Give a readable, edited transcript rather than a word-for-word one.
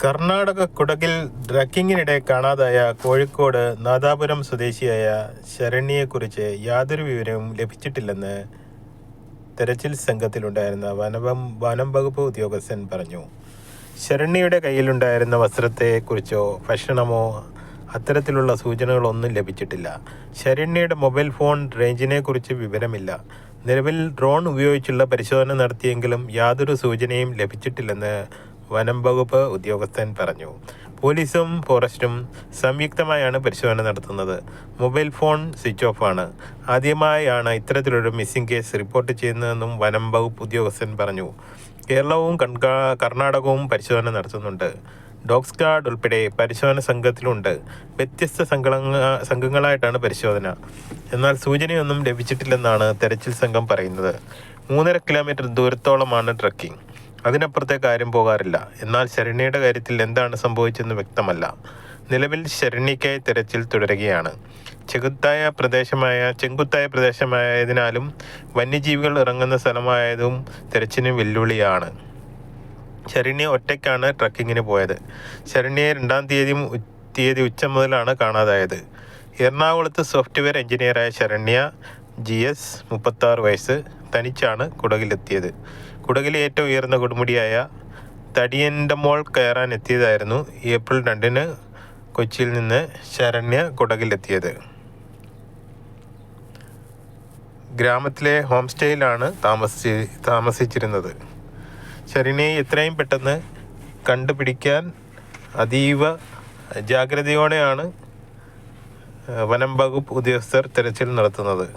കർണാടക കുടകിൽ ട്രക്കിങ്ങിനിടെ കാണാതായ കോഴിക്കോട് നാദാപുരം സ്വദേശിയായ ശരണ്യയെക്കുറിച്ച് യാതൊരു വിവരവും ലഭിച്ചിട്ടില്ലെന്ന് തെരച്ചിൽ സംഘത്തിലുണ്ടായിരുന്ന വനം വകുപ്പ് ഉദ്യോഗസ്ഥൻ പറഞ്ഞു. ശരണ്യയുടെ കയ്യിലുണ്ടായിരുന്ന വസ്ത്രത്തെക്കുറിച്ചോ ഭക്ഷണമോ അത്തരത്തിലുള്ള സൂചനകളൊന്നും ലഭിച്ചിട്ടില്ല. ശരണ്യയുടെ മൊബൈൽ ഫോൺ റേഞ്ചിനെക്കുറിച്ച് വിവരമില്ല. നിലവിൽ ഡ്രോൺ ഉപയോഗിച്ചുള്ള പരിശോധന നടത്തിയെങ്കിലും യാതൊരു സൂചനയും ലഭിച്ചിട്ടില്ലെന്ന് വനം വകുപ്പ് ഉദ്യോഗസ്ഥൻ പറഞ്ഞു. പോലീസും ഫോറസ്റ്റും സംയുക്തമായാണ് പരിശോധന നടത്തുന്നത്. മൊബൈൽ ഫോൺ സ്വിച്ച് ഓഫാണ്. ആദ്യമായാണ് ഇത്തരത്തിലൊരു മിസ്സിംഗ് കേസ് റിപ്പോർട്ട് ചെയ്യുന്നതെന്നും വനം വകുപ്പ് ഉദ്യോഗസ്ഥൻ പറഞ്ഞു. കേരളവും കർണാടകവും പരിശോധന നടത്തുന്നുണ്ട്. ഡോഗ് സ്ക്വാഡ് ഉൾപ്പെടെ പരിശോധന സംഘത്തിലുണ്ട്. വ്യത്യസ്ത സംഘങ്ങളായിട്ടാണ് പരിശോധന. എന്നാൽ സൂചനയൊന്നും ലഭിച്ചിട്ടില്ലെന്നാണ് തെരച്ചിൽ സംഘം പറയുന്നത്. 3.5 കിലോമീറ്റർ ദൂരത്തോളമാണ് ട്രക്കിംഗ്. അതിനപ്പുറത്തേക്ക് ആരും പോകാറില്ല. എന്നാൽ ശരണ്യയുടെ കാര്യത്തിൽ എന്താണ് സംഭവിച്ചെന്ന് വ്യക്തമല്ല. നിലവിൽ ശരണ്യയ്ക്കായി തെരച്ചിൽ തുടരുകയാണ്. ചെങ്കുത്തായ പ്രദേശമായതിനാലും വന്യജീവികൾ ഇറങ്ങുന്ന സ്ഥലമായതും തെരച്ചിലിന് വെല്ലുവിളിയാണ്. ശരണ്യ ഒറ്റയ്ക്കാണ് ട്രക്കിങ്ങിന് പോയത്. ശരണ്യയെ 2-ാം തീയതി ഉച്ച മുതലാണ് കാണാതായത്. എറണാകുളത്ത് സോഫ്റ്റ്വെയർ എഞ്ചിനീയറായ ശരണ്യ GS 36 വയസ്സ് തനിച്ചാണ് കുടകിലെത്തിയത്. കുടകിലെ ഏറ്റവും ഉയർന്ന കൊടുമുടിയായ തടിയൻഡമോൾ കയറാൻ എത്തിയതായിരുന്നു. ഏപ്രിൽ 2-ന് കൊച്ചിയിൽ നിന്ന് ശരണ്യ കുടകിലെത്തിയത്. ഗ്രാമത്തിലെ ഹോം സ്റ്റേയിലാണ് താമസിച്ചിരുന്നത്. ശരണ്യയെ എത്രയും പെട്ടെന്ന് കണ്ടുപിടിക്കാൻ അതീവ ജാഗ്രതയോടെയാണ് വനം വകുപ്പ് ഉദ്യോഗസ്ഥർ തെരച്ചിൽ നടത്തുന്നത്.